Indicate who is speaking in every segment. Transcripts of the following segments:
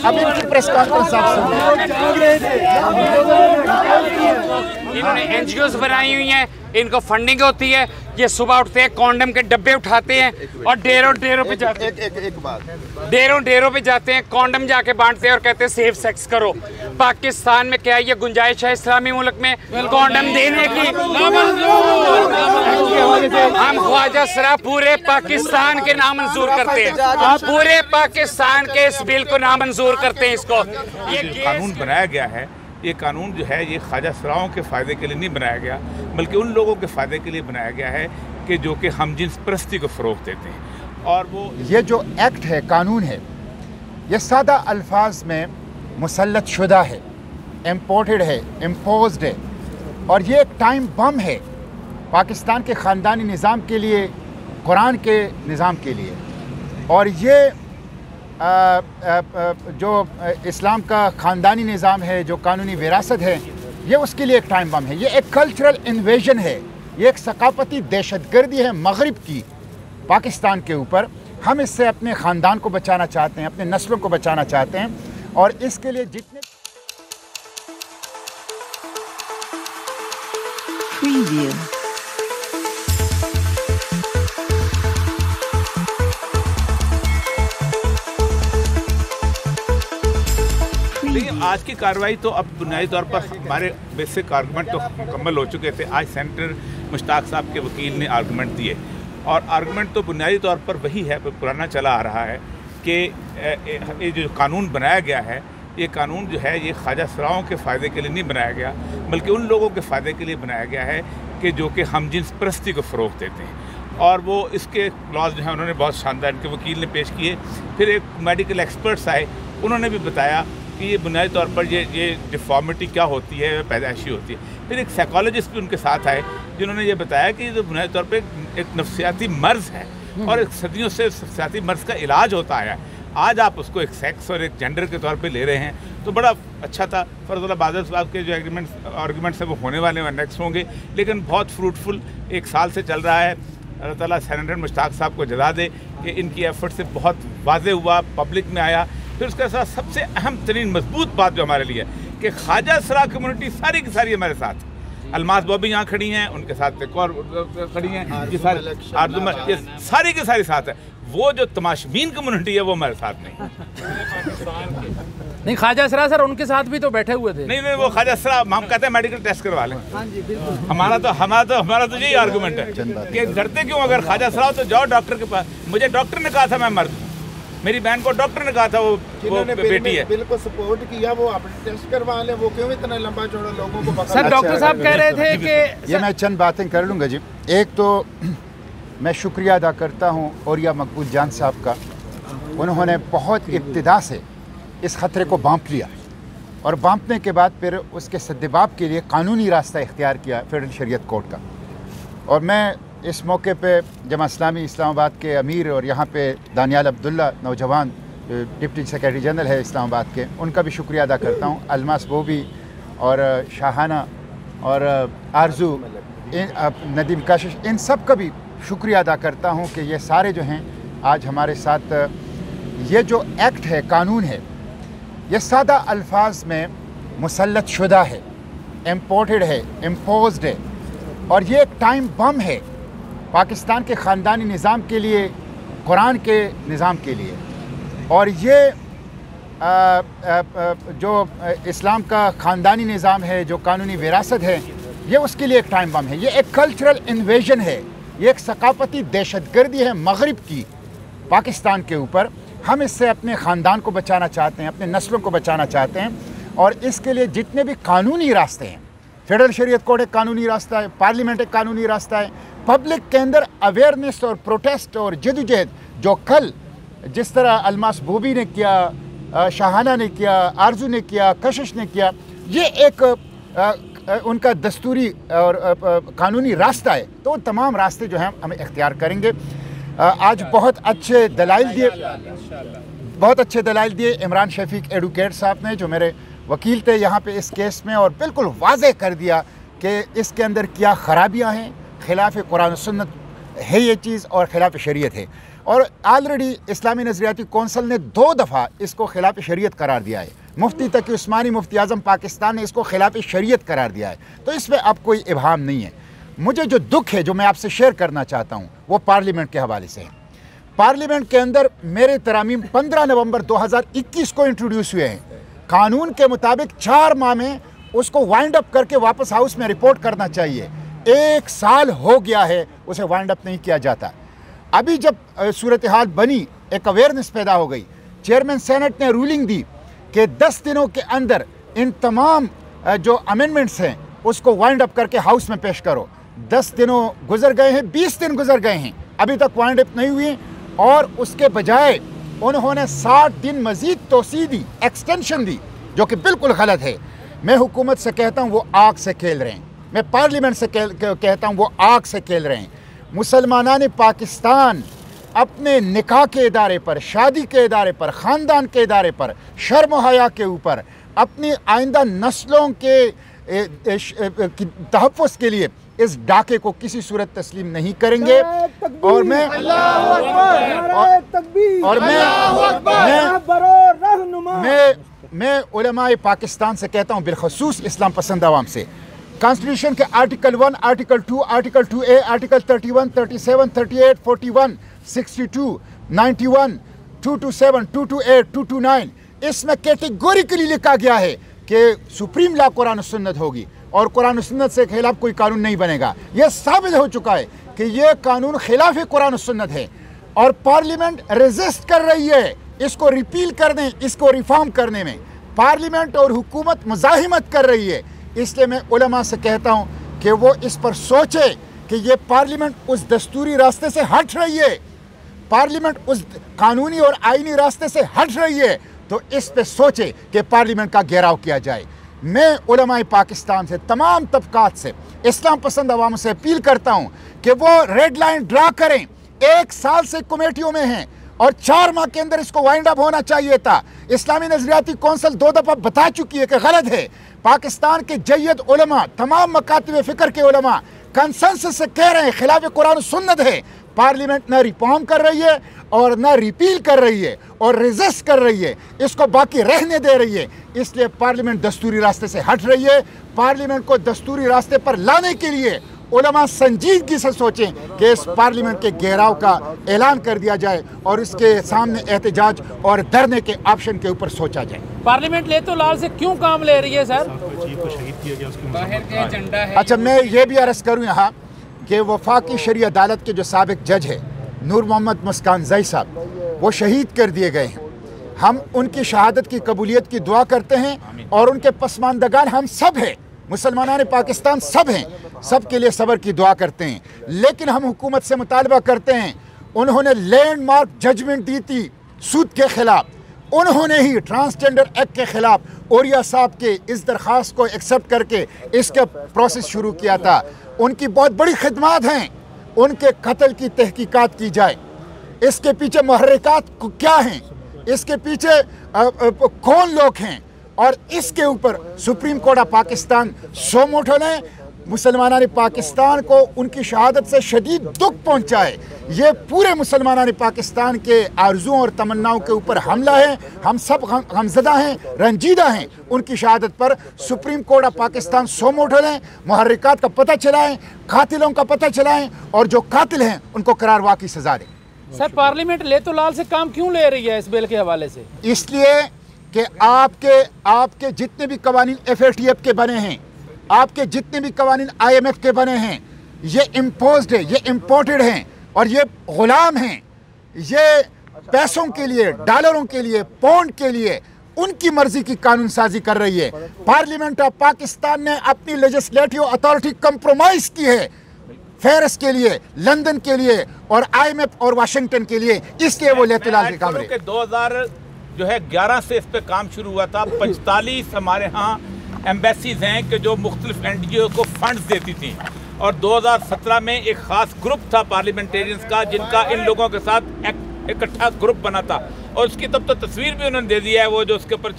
Speaker 1: अब इनकी press conference आप सुनिए।
Speaker 2: इन्होंने एनजीओज बनाई हुई हैं, इनको फंडिंग होती है, ये सुबह उठते हैं कॉन्डम के डब्बे उठाते हैं और डेरों पे जाते हैं, डेरों पे जाते हैं, कॉन्डम जाके बांटते हैं और कहते हैं सेफ सेक्स करो। पाकिस्तान में क्या ये गुंजाइश है इस्लामी मुल्क में कॉन्डम देने की? हम ख्वाजा सरा पूरे पाकिस्तान के नामंजूर करते हैं, पूरे पाकिस्तान के इस बिल को नामंजूर करते हैं। इसको ये
Speaker 3: कानून बनाया गया है, ये कानून जो है ये ख्वाजा सराओं के फ़ायदे के लिए नहीं बनाया गया, बल्कि उन लोगों के फ़ायदे के लिए बनाया गया है कि जो कि हमजिन्स परस्ती को फ़रोग़ देते हैं। और वो
Speaker 1: ये जो एक्ट है, कानून है, ये सादा अल्फाज में मुसल्लत शुदा है, इम्पोर्टेड है, इम्पोज्ड है, और ये एक टाइम बम है पाकिस्तान के ख़ानदानी निज़ाम के लिए, कुरान के निज़ाम के लिए। और ये जो इस्लाम का ख़ानदानी निज़ाम है, जो कानूनी विरासत है, ये उसके लिए एक टाइम बम है। ये एक कल्चरल इन्वेजन है, ये एक सकाफती दहशतगर्दी है मगरिब की पाकिस्तान के ऊपर। हम इससे अपने ख़ानदान को बचाना चाहते हैं, अपने नस्लों को बचाना चाहते हैं, और इसके लिए जितने
Speaker 4: Preview.
Speaker 3: लेकिन आज की कार्रवाई तो अब बुनियादी तौर पर हमारे बेसिक आर्गूमेंट तो मुकम्मल हो चुके थे। आज सेनेटर मुश्ताक साहब के वकील ने आर्गूमेंट दिए, और आर्गूमेंट तो बुनियादी तौर पर वही है, पुराना चला आ रहा है कि ये जो कानून बनाया गया है, ये कानून जो है ये ख्वाजा सराओं के फ़ायदे के लिए नहीं बनाया गया, बल्कि उन लोगों के फ़ायदे के लिए बनाया गया है कि जो कि हमजिन्स परस्ती को फ़रोग़ देते हैं। और वो इसके क्लॉज जो है उन्होंने बहुत शानदार इनके वकील ने पेश किए। फिर एक मेडिकल एक्सपर्ट्स आए, उन्होंने भी बताया कि ये बुनियादी तौर पर ये डिफॉर्मिटी क्या होती है, पैदाइशी होती है। फिर एक साइकोलॉजिस्ट भी उनके साथ आए, जिन्होंने ये बताया कि ये बुनियादी तौर पर एक नफ्सियाती मर्ज़ है और एक सदियों से नफ्सियाती मर्ज़ का इलाज होता आया है। आज आप उसको एक सेक्स और एक जेंडर के तौर पे ले रहे हैं, तो बड़ा अच्छा था। फर्जुल्लाह बादल साहब के जो आर्गूमेंट्स हैं वो होने वाले हैं, नेक्स्ट होंगे, लेकिन बहुत फ्रूटफुल 1 साल से चल रहा है। अल्लाह ताला सेनेटर मुश्ताक साहब को जज़ा दे कि इनकी एफर्ट से बहुत वाज़े हुआ, पब्लिक में आया। फिर उसके साथ सबसे अहम तरीन मजबूत बात जो हमारे लिए है कि ख्वाजा सरा कम्युनिटी सारी की सारी हमारे साथ। अलमास बॉबी यहाँ खड़ी हैं, उनके साथ एक और खड़ी हैं, ये सारी के सारी साथ है। वो जो तमाशबीन कम्युनिटी है वो हमारे साथ
Speaker 5: नहीं। ख्वाजा सरा सर उनके साथ भी तो बैठे हुए थे।
Speaker 3: नहीं, वो ख्वाजा सरा हम कहते हैं मेडिकल टेस्ट करवा लें। हमारा तो यही आर्गूमेंट है कि डरते क्यों? अगर ख्वाजा सरा हो तो जाओ डॉक्टर के पास। मुझे डॉक्टर ने कहा था मैं मर्द, मेरी बहन को डॉक्टर ने कहा था वो बेटी है।
Speaker 6: बिल को सपोर्ट किया, वो आप टेस्ट करवा लें। वो क्यों इतना लंबा चौड़ा लोगों को?
Speaker 5: सर डॉक्टर साहब कह रहे थे कि
Speaker 1: ये मैं चंद बातें कर लूँगा जी। एक तो मैं शुक्रिया अदा करता हूँ औरिया मकबूल जान साहब का, उन्होंने बहुत इब्तिदा से इस ख़तरे को भांप लिया, और भांपने के बाद फिर उसके सद्दबाब के लिए कानूनी रास्ता इख्तियार किया फेडरल शरीयत कोर्ट का। और मैं इस मौके पे जमा इस्लामी इस्लामाबाद के अमीर और यहाँ पे दानियाल अब्दुल्ला नौजवान डिप्टी सेक्रेटरी जनरल है इस्लामाबाद के, उनका भी शुक्रिया अदा करता हूँ। अलमास बोबी और शाहाना और आरजू, नदीम काशिश, इन सब का भी शुक्रिया अदा करता हूँ कि ये सारे जो हैं आज हमारे साथ। ये जो एक्ट है, कानून है, ये सादा अल्फाज में मुसल्लत शुदा है, इम्पोर्टेड है, इम्पोज्ड है, और ये एक टाइम बम है पाकिस्तान के ख़ानदानी निज़ाम के लिए, कुरान के निज़ाम के लिए। और ये जो इस्लाम का ख़ानदानी निज़ाम है, जो कानूनी विरासत है, ये उसके लिए एक टाइम बम है। ये एक कल्चरल इन्वेजन है, ये एक सकाफती दहशतगर्दी है मगरिब की पाकिस्तान के ऊपर। हम इससे अपने ख़ानदान को बचाना चाहते हैं, अपने नस्लों को बचाना चाहते हैं, और इसके लिए जितने भी कानूनी रास्ते हैं, फेडरल शरीयत कोर्ट एक कानूनी रास्ता है, पार्लियामेंट एक कानूनी रास्ता है, पब्लिक के अंदर अवेयरनेस और प्रोटेस्ट और जदोजहद जो कल जिस तरह अलमास बोबी ने किया, शाहाना ने किया, आरजू ने किया, कशिश ने किया, ये एक उनका दस्तूरी और कानूनी रास्ता है। तो तमाम रास्ते जो हैं हम इख्तियार करेंगे। आज बहुत अच्छे दलाइल दिए इमरान शफीक एडवोकेट साहब ने, जो मेरे वकील थे यहाँ पे इस केस में, और बिल्कुल वाज़ेह कर दिया कि इसके अंदर क्या ख़राबियाँ हैं, खिलाफ कुरान सुन्नत है ये चीज़ और खिलाफ शरीयत है। और ऑलरेडी इस्लामी नज़रियाती कौंसल ने 2 दफ़ा इसको खिलाफ शरीयत करार दिया है। मुफ्ती तकी उस्मानी मुफ्ती आज़म पाकिस्तान ने इसको खिलाफ शरीयत करार दिया है। तो इसमें अब कोई इबहाम नहीं है। मुझे जो दुख है जो मैं आपसे शेयर करना चाहता हूँ वो पार्लियामेंट के हवाले से है। पार्लियामेंट के अंदर मेरे तरामीम 15 नवंबर 2021 को इंट्रोड्यूस हुए हैं। कानून के मुताबिक 4 माह में उसको वाइंड अप करके वापस हाउस में रिपोर्ट करना चाहिए। 1 साल हो गया है उसे वाइंड अप नहीं किया जाता। अभी जब सूरत हाल बनी, एक अवेयरनेस पैदा हो गई, चेयरमैन सेनेट ने रूलिंग दी कि 10 दिनों के अंदर इन तमाम जो अमेंडमेंट्स हैं उसको वाइंड अप करके हाउस में पेश करो। 10 दिनों गुजर गए हैं, 20 दिन गुजर गए हैं, अभी तक वाइंड अप नहीं हुई और उसके बजाय उन्होंने 60 दिन मजीद तोसी दी, एक्सटेंशन दी, जो कि बिल्कुल गलत है। मैं हुकूमत से कहता हूँ वो आग से खेल रहे हैं। मैं पार्लियामेंट से कहता हूँ वो आग से खेल रहे हैं। मुसलमानान पाकिस्तान अपने निकाह के इदारे पर, शादी के इदारे पर, ख़ानदान के इदारे पर, शर्म हया के ऊपर, अपनी आइंदा नस्लों के तहफ़्फ़ुज़ के लिए इस डाके को किसी सूरत तस्लीम नहीं करेंगे। और मैं उलमाए पाकिस्तान से कहता हूँ, बिलखसूस इस्लाम पसंद आवाम से, कॉन्स्टिट्यूशन के article 1, article 2, article 2A, article 31, 37, 38, 41, 62, 91, 227, 228, 229 इसमें कैटेगोरिकली लिखा गया है कि सुप्रीम लॉ कुरान और सुन्नत होगी और कुरान और सुन्नत से खिलाफ कोई कानून नहीं बनेगा। यह साबित हो चुका है कि यह कानून खिलाफ कुरान और सुन्नत है और पार्लियामेंट रेजिस्ट कर रही है इसको रिपील करने, इसको रिफॉर्म करने में। पार्लियामेंट और हुकूमत मुज़ाहिमत कर रही है। इसलिए मैं उलमा से कहता हूँ कि वो इस पर सोचे कि ये पार्लियामेंट उस दस्तूरी रास्ते से हट रही है, पार्लियामेंट उस कानूनी और आईनी रास्ते से हट रही है, तो इस पे सोचे कि पार्लियामेंट का घेराव किया जाए। मैं उलमाए पाकिस्तान से, तमाम तबकात से, इस्लाम पसंद अवाम से अपील करता हूँ कि वो रेड लाइन ड्रा करें। 1 साल से कमेटियों में हैं और 4 माह के अंदर इसको वाइंड अप होना चाहिए था। इस्लामी नज़रियाती कौंसल 2 दफ़ा बता चुकी है कि गलत है। पाकिस्तान के जय्यद उलमा, तमाम मकातिब फ़िक्र के उलमा कंसेंसस से कह रहे हैं खिलाफ कुरान सुन्नत है। पार्लियामेंट न रिफॉर्म कर रही है और न रिपील कर रही है और रेजिस्ट कर रही है, इसको बाकी रहने दे रही है। इसलिए पार्लियामेंट दस्तूरी रास्ते से हट रही है। पार्लियामेंट को दस्तूरी रास्ते पर लाने के लिए उलमा संजीदगी से सोचें कि इस पार्लियामेंट के घेराव का ऐलान कर दिया जाए और इसके सामने एहतजाज और धरने के ऑप्शन के ऊपर सोचा जाए।
Speaker 5: पार्लियामेंट ले तो लाल से क्यों काम ले रही है सर?
Speaker 2: बाहर के एजेंडा है।
Speaker 1: अच्छा, मैं ये भी अर्ज़ करूँ यहाँ कि वफाकी शरी अदालत के जो साबिक जज है नूर मोहम्मद मुस्कान ज़ई साहब, वो शहीद कर दिए गए हैं। हम उनकी शहादत की कबूलियत की दुआ करते हैं और उनके पसमानदगान हम सब हैं, मुसलमानान पाकिस्तान सब हैं, सब के लिए सब्र की दुआ करते हैं। लेकिन हम हुकूमत से मुतालबा करते हैं, उन्होंने लैंडमार्क जजमेंट दी थी सूद के खिलाफ, उन्होंने ही ट्रांसजेंडर एक्ट के खिलाफ ओरिया साहब के इस दरख्वास्त को एक्सेप्ट करके इसका प्रोसेस शुरू किया था। उनकी बहुत बड़ी खिदमात हैं, उनके कत्ल की तहकीकात की जाए। इसके पीछे मुहर्रिकात क्या हैं, इसके पीछे कौन लोग हैं, और इसके ऊपर सुप्रीम कोर्ट ऑफ पाकिस्तान सोम उठो लें। मुसलमानान पाकिस्तान को उनकी शहादत से शदीद दुख पहुंचा है। ये पूरे मुसलमानान पाकिस्तान के आरज़ुओं और तमन्नाओं के ऊपर हमला है। हम सब गमज़दा हैं, रंजीदा हैं उनकी शहादत पर। सुप्रीम कोर्ट ऑफ पाकिस्तान सोम उठो लें, मुहर्रिकात का पता चलाएं, कातिलों का पता चलाएं और जो कातिल हैं उनको करारवा की सजा दें।
Speaker 5: सर, पार्लियामेंट ले तो लाल से काम क्यों ले रही है इस बिल के हवाले से?
Speaker 1: इसलिए कि आपके जितने भी कवानीन FATF के बने हैं, आपके जितने भी कवानीन IMF के बने हैं, ये इम्पोज्ड है, ये इम्पोर्टेड हैं और ये गुलाम हैं। ये पैसों के लिए, डॉलरों के लिए, पाउंड के लिए उनकी मर्जी की कानून साजी कर रही है। पार्लियामेंट ऑफ पाकिस्तान ने अपनी लेजिस्लेटिव अथॉरिटी कंप्रोमाइज की है फेरस के लिए, लंदन के लिए और IMF और वाशिंगटन के लिए, इसलिए वो लेतलाल के काम रहे।
Speaker 3: 2011 से इस पे काम शुरू हुआ था। 45 हमारे यहाँ एम्बेसीज हैं कि जो मुख्तलिफ NGO को फंड्स देती थी और 2017 में एक ख़ास ग्रुप था पार्लियामेंटेरियंस का जिनका इन लोगों के साथ इकट्ठा ग्रुप बना था और उसकी तब तो तस्वीर भी उन्होंने दे दिया है, वो जो उसके ऊपर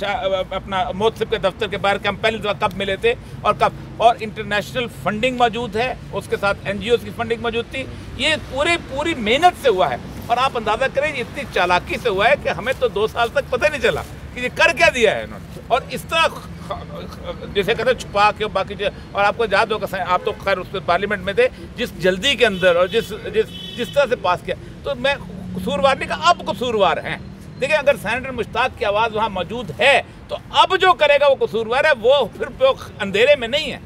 Speaker 3: अपना मोहसिब के दफ्तर के बाहर के हम पहली दफ़ा कब मिले थे और कब, और इंटरनेशनल फंडिंग मौजूद है, उसके साथ NGOs की फंडिंग मौजूद थी। ये पूरी मेहनत से हुआ है और आप अंदाज़ा करें इतनी चालाकी से हुआ है कि हमें तो 2 साल तक पता नहीं चला कि ये कर क्या दिया है इन्होंने। और इस तरह जैसे कहते हैं छुपा के बाकी, और आपको याद होगा, आप तो खैर उस पार्लियामेंट में थे, जिस जल्दी के अंदर और जिस तरह से पास किया, तो मैं कसूरवार नहीं कहा, अब कसूरवार हैं। देखिए अगर सेनेटर मुश्ताक की आवाज़ वहाँ मौजूद है तो अब जो करेगा वो कसूरवार है, वो फिर अंधेरे में नहीं है,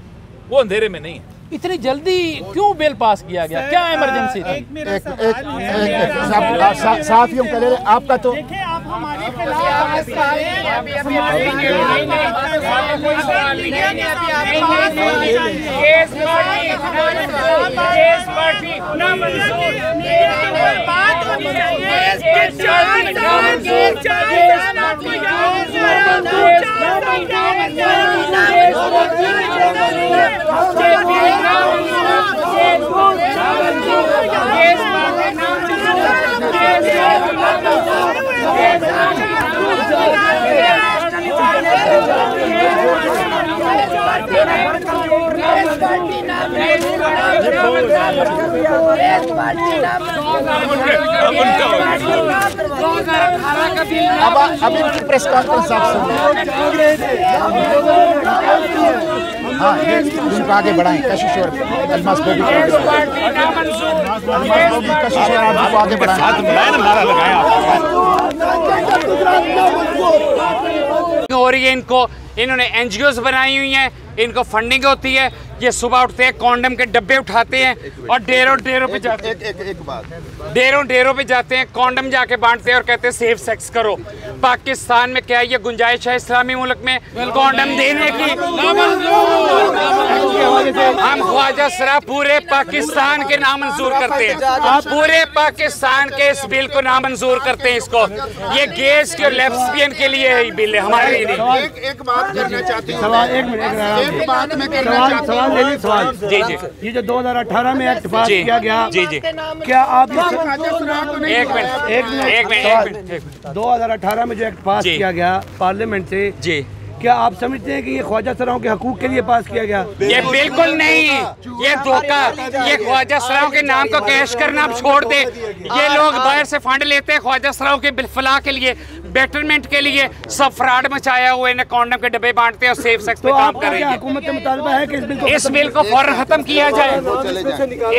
Speaker 3: वो अंधेरे में नहीं है।
Speaker 5: इतनी जल्दी क्यों बिल पास किया गया, क्या इमरजेंसी थी?
Speaker 1: साथियों के लिए आपका तो
Speaker 4: आप हमारे खिलाफ
Speaker 1: अब इनकी प्रेस कॉन्फ्रेंस आप सुनिए। हाँ, इनको आगे बढ़ाएं। कशिश और अलमास को भी कशिश और आप आगे बढ़ाएं।
Speaker 2: हो रही है इनको, इन्होंने NGOs बनाई हुई हैं, इनको फंडिंग होती है, ये सुबह उठते हैं कॉन्डम के डब्बे उठाते हैं और डेरों पे जाते हैं, डेरों पे जाते हैं, कॉन्डम जाके बांटते हैं और कहते हैं सेफ सेक्स करो। पाकिस्तान में क्या ये गुंजाइश है इस्लामी मुल्क में कॉन्डम देने की? हम ख्वाजा सरा पूरे पाकिस्तान के नामंजूर करते हैं, पूरे पाकिस्तान के इस बिल को नामंजूर करते हैं। इसको ये गेज के लेस्बियन के लिए है बिल है, हमारे लिए नहीं।
Speaker 6: एक बात करना चाहती हूँ,
Speaker 4: एक बात मैं करना चाहती हूँ।
Speaker 7: सवाल
Speaker 2: जी
Speaker 7: ये जो 2018 में एक्ट पास किया गया,
Speaker 2: जी
Speaker 7: क्या आप
Speaker 2: एक मिनट
Speaker 7: 2018 में जो एक्ट पास किया गया पार्लियामेंट से,
Speaker 2: जी,
Speaker 7: क्या आप समझते हैं कि ये ख्वाजा सराओं के हकूक के लिए पास किया गया?
Speaker 2: ये बिल्कुल नहीं, ये धोखा, ये ख्वाजा सराओं के नाम को कैश करना आप छोड़ दे। ये लोग बाहर से फंड लेते हैं ख्वाजा सराओं के फलाह के लिए, बेटरमेंट के लिए, सब फ्रॉड मचाया हुआ है, कॉन्डम के डब्बे बांटते हैं और सेफ सेक्स पे काम कर रहे हैं।
Speaker 7: हुकूमत का मुतालबा है कि
Speaker 2: इस बिल को फौरन खत्म किया जाए,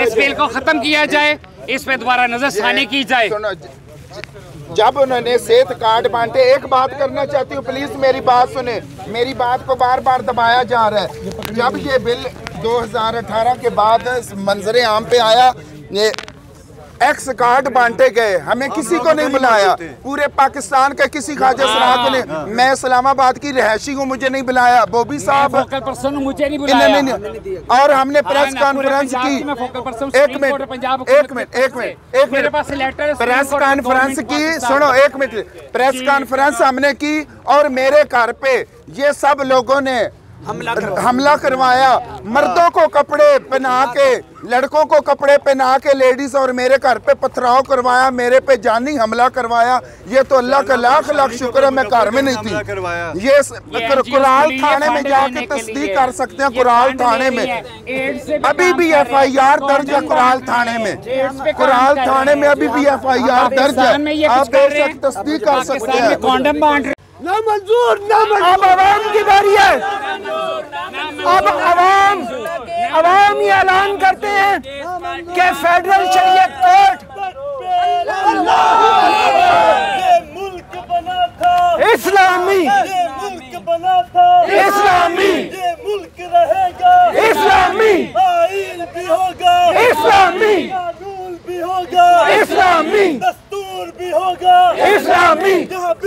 Speaker 2: इस बिल को खत्म किया जाए, इस पे दोबारा नजरसानी की जाए।
Speaker 6: जब उन्होंने सेहत कार्ड बांटे, एक बात करना चाहती हूँ, प्लीज मेरी बात सुने, मेरी बात को बार बार दबाया जा रहा है। जब ये बिल 2018 के बाद मंजरे आम पे आया, ये एक्स कार्ड बांटे गए, हमें किसी को नहीं बुलाया, पूरे पाकिस्तान के किसी ख्वाजा सरा को नहीं। मैं इस्लामाबाद की रहायशी हूँ, मुझे नहीं बुलाया, बोबी साहब
Speaker 2: मुझे नहीं बुलाया,
Speaker 6: और हमने प्रेस कॉन्फ्रेंस की। एक मिनट प्रेस कॉन्फ्रेंस की, सुनो एक मिनट, प्रेस कॉन्फ्रेंस हमने की और मेरे घर पे ये सब लोगों ने हमला करवाया, मर्दों को कपड़े पहना के, लड़कों को कपड़े पहना के, लेडीज और मेरे घर पे पथराव करवाया, मेरे पे जानी हमला करवाया। ये तो अल्लाह का लाख लाख शुक्र है मैं घर में नहीं थी। ये कुराल थाने में जाके तस्दीक कर सकते हैं, कुराल थाने में अभी भी FIR दर्ज है, कुराल थाने में, कुराल थाने में अभी भी FIR दर्ज है, आप बेशक तस्दीक कर सकते हैं।
Speaker 2: कॉन्डम बांट
Speaker 7: ना मंजूर, ना अब आवाम की बारी है। अब आवाम ये ऐलान करते हैं कि फेडरल शरीयत कोर्ट
Speaker 4: मुल्क बना था,
Speaker 7: इस्लामी
Speaker 4: मुल्क बना था,
Speaker 7: इस्लामी
Speaker 4: मुल्क रहेगा,
Speaker 7: इस्लामी
Speaker 4: आईन भी होगा,
Speaker 7: इस्लामी
Speaker 4: कानून भी होगा,
Speaker 7: इस्लामी
Speaker 4: दस्तूर भी होगा,
Speaker 7: इस्लामी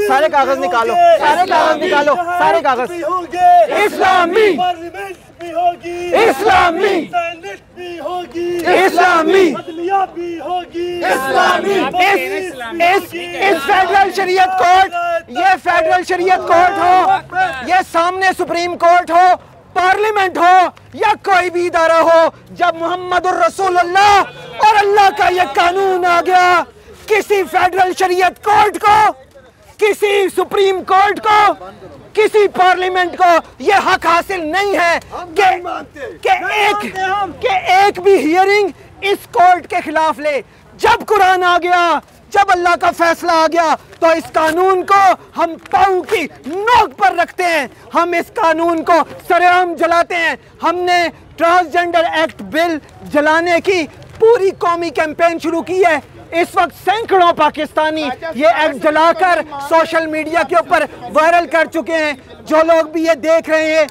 Speaker 4: सारे कागज निकालो,
Speaker 7: सारे कागज निकालो, सारे कागज
Speaker 4: भी होंगे,
Speaker 7: इस्लामी
Speaker 4: पार्लियामेंट भी होगी,
Speaker 7: इस्लामी
Speaker 4: सेनेट भी होगी,
Speaker 7: इस्लामी
Speaker 4: अदलिया भी होगी,
Speaker 7: इस्लामी इस फेडरल शरीयत कोर्ट, ये फेडरल शरीयत कोर्ट हो, ये सामने सुप्रीम कोर्ट हो, पार्लियामेंट हो या कोई भी इदारा हो, जब मुहम्मदुर रसूलुल्लाह और अल्लाह का ये कानून आ गया, किसी फेडरल शरीयत कोर्ट को किसी सुप्रीम कोर्ट को, किसी पार्लियामेंट को ये हक हासिल नहीं है कि एक भी हियरिंग इस कोर्ट के खिलाफ ले। जब कुरान आ गया, जब अल्लाह का फैसला आ गया, तो इस कानून को हम पांव की नोक पर रखते हैं, हम इस कानून को सरेआम जलाते हैं। हमने ट्रांसजेंडर एक्ट बिल जलाने की पूरी कौमी कैंपेन शुरू की है। इस वक्त सैकड़ों पाकिस्तानी ये एक्ट जलाकर सोशल मीडिया के ऊपर वायरल कर चुके हैं। जो लोग भी ये देख रहे हैं,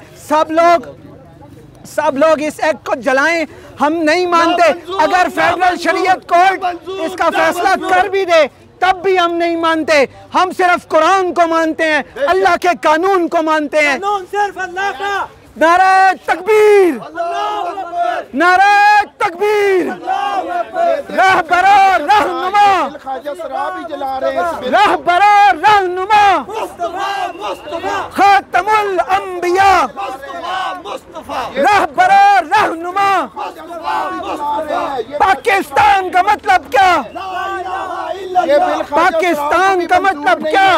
Speaker 7: सब लोग इस एक्ट को जलाएं। हम नहीं मानते। अगर फेडरल शरीयत कोर्ट इसका फैसला कर भी दे तब भी हम नहीं मानते। हम सिर्फ कुरान को मानते हैं, अल्लाह के कानून को मानते हैं।
Speaker 4: सिर्फ अल्लाह का।
Speaker 7: नारे तकबीर, नारे तकबीर, रहबरो रहनुमा, रहबरो रहनुमा, खातमुल अंबिया, रहबरो रहनुमा। पाकिस्तान का मतलब क्या? पाकिस्तान का मतलब क्या?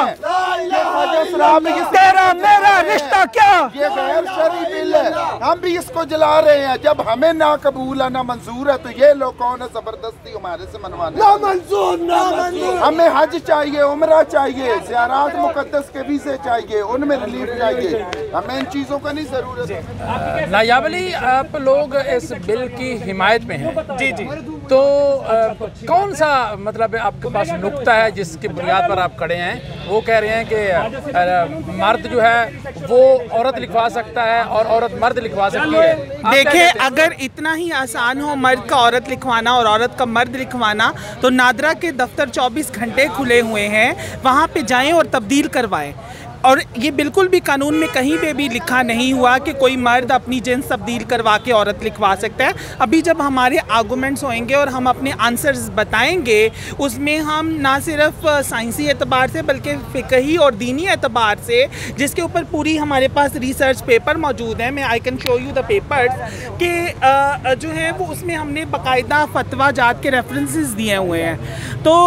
Speaker 7: तेरा मेरा रिश्ता क्या?
Speaker 6: ये गैर शरई बिल है, हम भी इसको जला रहे हैं। जब हमें ना कबूल है ना मंजूर है, तो ये लोग कौन है जबरदस्ती हमारे से मनवाने? ना मंजूर, ना मंजूर। हमें हज चाहिए, उम्रा चाहिए, ज़ियारत मुकद्दस के वीज़े चाहिए, उनमें रिलीफ चाहिए। हमें इन चीज़ों का नहीं ज़रूरत है।
Speaker 5: नायाब अली, आप लोग इस बिल की हिमायत में हैं।
Speaker 8: जी जी।
Speaker 5: तो कौन सा मतलब आपके पास नुक्ता है जिसकी बुनियाद पर आप खड़े हैं? वो कह रहे हैं कि मर्द जो है वो औरत लिखवा सकता है और औरत मर्द लिखवा सकती है।
Speaker 8: देखिए, अगर इतना ही आसान हो मर्द का औरत लिखवाना और औरत का मर्द लिखवाना, तो नादरा के दफ्तर 24 घंटे खुले हुए हैं, वहाँ पे जाएं और तब्दील करवाएं। और ये बिल्कुल भी कानून में कहीं पे भी लिखा नहीं हुआ कि कोई मर्द अपनी जिन्स तब्दील करवा के औरत लिखवा सकता है। अभी जब हमारे आर्गूमेंट्स होंगे और हम अपने आंसर्स बताएंगे, उसमें हम ना सिर्फ साइंसी एतबार से बल्कि फ़िक़ही और दीनी एतबार से, जिसके ऊपर पूरी हमारे पास रिसर्च पेपर मौजूद है, मैं I can show you the papers कि जो है वो उसमें हमने बाकायदा फतवा जात के रेफरेंसेस दिए हुए हैं। तो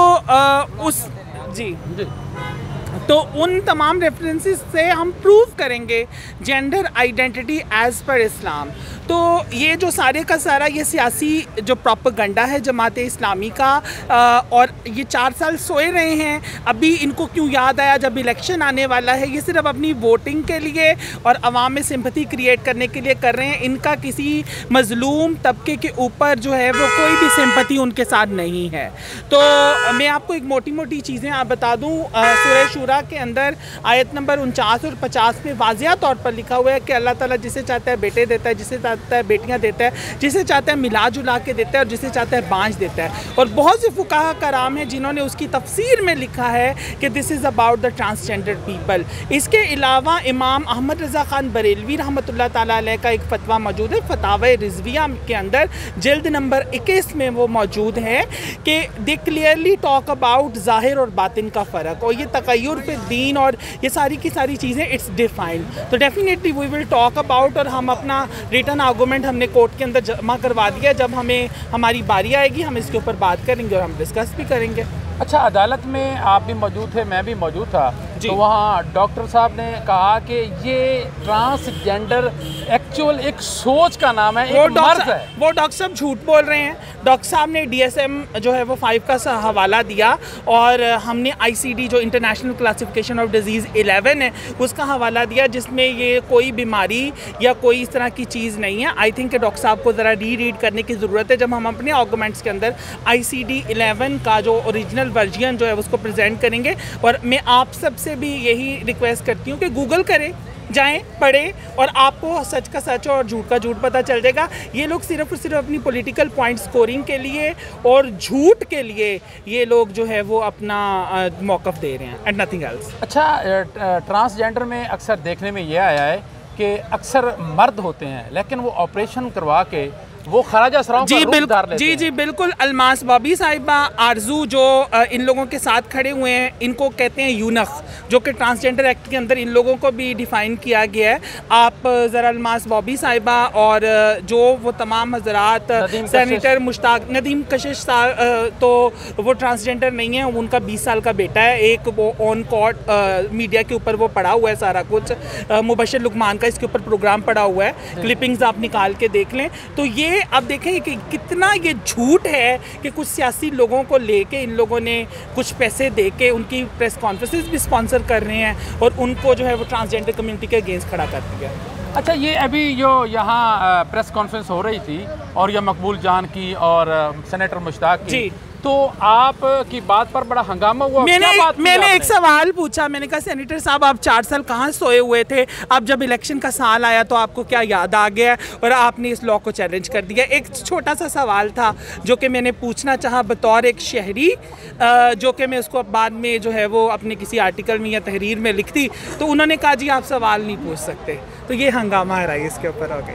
Speaker 8: तो उन तमाम रेफरेंसेस से हम प्रूव करेंगे जेंडर आइडेंटिटी एज़ पर इस्लाम। तो ये जो सारे का सारा ये सियासी जो प्रोपेगेंडा है जमात इस्लामी का, और ये 4 साल सोए रहे हैं। अभी इनको क्यों याद आया जब इलेक्शन आने वाला है? ये सिर्फ अपनी वोटिंग के लिए और अवाम में सिंपैथी क्रिएट करने के लिए कर रहे हैं। इनका किसी मजलूम तबके के ऊपर जो है वो कोई भी सिंपैथी उनके साथ नहीं है। तो मैं आपको एक मोटी मोटी चीज़ें आप बता दूँ। सूरह शूरा के अंदर आयत नंबर 49 और 50 में वाज़िया तौर पर लिखा हुआ है कि अल्लाह ताला जिसे चाहता है बेटे देता है, जिसे चाहता है बेटियां देता है, जिसे चाहता है मिला जुला के देता है और जिसे चाहता है बांझ देता है। और बहुत से फुकाहा कराम है जिन्होंने उसकी तफसीर में लिखा है कि this is about the transgender people. इसके अलावा इमाम अहमद रज़ा ख़ान बरेलवी रहमतुल्लाह ताला अलैह का एक फ़तवा मौजूद है, फ़तावा रिज़विया के अंदर जिल्द नंबर 21 में वो मौजूद है कि दे क्लियरली टॉक अबाउट ज़ाहिर और बातिन का फ़र्क, और ये तक़य्युर पे दीन और ये सारी की सारी चीज़ें इट्स डिफाइंड। तो definitely we will talk about, और हम अपना रिटर्न आर्गूमेंट हमने कोर्ट के अंदर जमा करवा दिया। जब हमें हमारी बारी आएगी हम इसके ऊपर बात करेंगे और हम डिस्कस भी करेंगे।
Speaker 5: अच्छा, अदालत में आप भी मौजूद थे, मैं भी मौजूद था, तो वहाँ डॉक्टर साहब ने कहा कि ये ट्रांसजेंडर एक्चुअल एक सोच का नाम है, एक मर्ज है।
Speaker 8: वो डॉक्टर साहब झूठ बोल रहे हैं। डॉक्टर साहब ने DSM जो है वो 5 का हवाला दिया, और हमने ICD जो इंटरनेशनल क्लासिफिकेशन ऑफ डिजीज़ 11 है उसका हवाला दिया, जिसमें ये कोई बीमारी या कोई इस तरह की चीज़ नहीं है। आई थिंक डॉक्टर साहब को ज़रा रीड करने की ज़रूरत है। जब हम अपने आर्गूमेंट्स के अंदर ICD 11 का जो ओरिजिनल वर्जन जो है उसको प्रेजेंट करेंगे, और मैं आप सबसे भी यही रिक्वेस्ट करती हूँ कि गूगल करें, जाएं, पढ़ें, और आपको सच का सच और झूठ का झूठ पता चल जाएगा। ये लोग सिर्फ और सिर्फ अपनी पॉलिटिकल पॉइंट स्कोरिंग के लिए और झूठ के लिए ये लोग जो है वो अपना मौक़िफ़ दे रहे हैं, एंड नथिंग एल्स।
Speaker 5: अच्छा, ट्रांसजेंडर में अक्सर देखने में ये आया है कि अक्सर मर्द होते हैं लेकिन वो ऑपरेशन करवा के वो खराज असराओं
Speaker 8: जी बिल्कुल, जी बिल्कुल। अलमास बॉबी साहिबा, आरजू जो इन लोगों के साथ खड़े हुए हैं, इनको कहते हैं यूनख, जो कि ट्रांसजेंडर एक्ट के अंदर इन लोगों को भी डिफ़ाइन किया गया है। आप ज़रा अलमास बॉबी साहिबा और जो वो तमाम हजरात, सेनेटर मुश्ताक नदीम कशिश तो वो ट्रांसजेंडर नहीं है, उनका 20 साल का बेटा है, एक वो ऑन कोर्ट मीडिया के ऊपर वो पड़ा हुआ है सारा कुछ, मुबशर लुकमान का इसके ऊपर प्रोग्राम पड़ा हुआ है, क्लिपिंग्स आप निकाल के देख लें। तो ये अब देखें कि कितना ये झूठ है कि कुछ सियासी लोगों को लेके इन लोगों ने कुछ पैसे दे के उनकी प्रेस कॉन्फ्रेंसेस भी स्पॉन्सर कर रहे हैं और उनको जो है वो ट्रांसजेंडर कम्युनिटी के अगेंस्ट खड़ा कर दिया।
Speaker 5: अच्छा, ये अभी जो यहाँ प्रेस कॉन्फ्रेंस हो रही थी और यह मकबूल जान की और सेनेटर मुश्ताक की, तो आप की बात पर बड़ा हंगामा हुआ।
Speaker 8: मैंने एक सवाल पूछा, मैंने कहा सेनेटर साहब आप 4 साल कहाँ सोए हुए थे, अब जब इलेक्शन का साल आया तो आपको क्या याद आ गया और आपने इस लॉ को चैलेंज कर दिया। एक छोटा सा सवाल था जो कि मैंने पूछना चाहा बतौर एक शहरी, जो कि मैं उसको बाद में जो है वो अपने किसी आर्टिकल में या तहरीर में लिखती, तो उन्होंने कहा जी आप सवाल नहीं पूछ सकते, तो ये हंगामा है इसके ऊपर हो गई।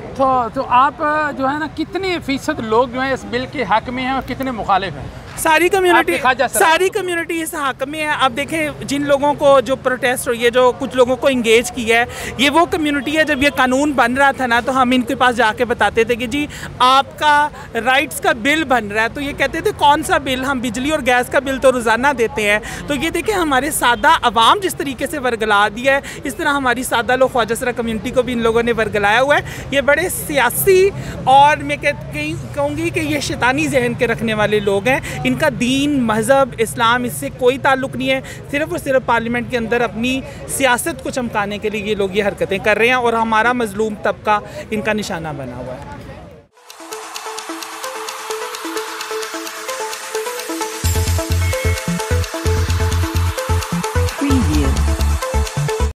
Speaker 5: तो आप जो है ना, कितने फीसद लोग जो है इस बिल के हक में हैं और कितने मुखालिफ हैं?
Speaker 8: सारी कम्युनिटी इस हक में है। अब देखें, जिन लोगों को जो प्रोटेस्ट और ये जो कुछ लोगों को इंगेज किया है, ये वो कम्युनिटी है। जब ये कानून बन रहा था ना, तो हम इनके पास जाके बताते थे कि जी आपका राइट्स का बिल बन रहा है, तो ये कहते थे कौन सा बिल, हम बिजली और गैस का बिल तो रोज़ाना देते हैं। तो ये देखें, हमारे सादा अवाम जिस तरीके से वर्गला दिया है, इस तरह हमारी सादा लोग ख्वाजा कम्युनिटी को भी इन लोगों ने वर्गलाया हुआ है। ये बड़े सियासी और मैं कहूँगी कि ये शैतानी जहन के रखने वाले लोग हैं। इनका दीन, मज़हब, इस्लाम इससे कोई ताल्लुक़ नहीं है। सिर्फ़ और सिर्फ पार्लियामेंट के अंदर अपनी सियासत को चमकाने के लिए ये लोग ये हरकतें कर रहे हैं और हमारा मज़लूम तबका इनका निशाना बना हुआ है।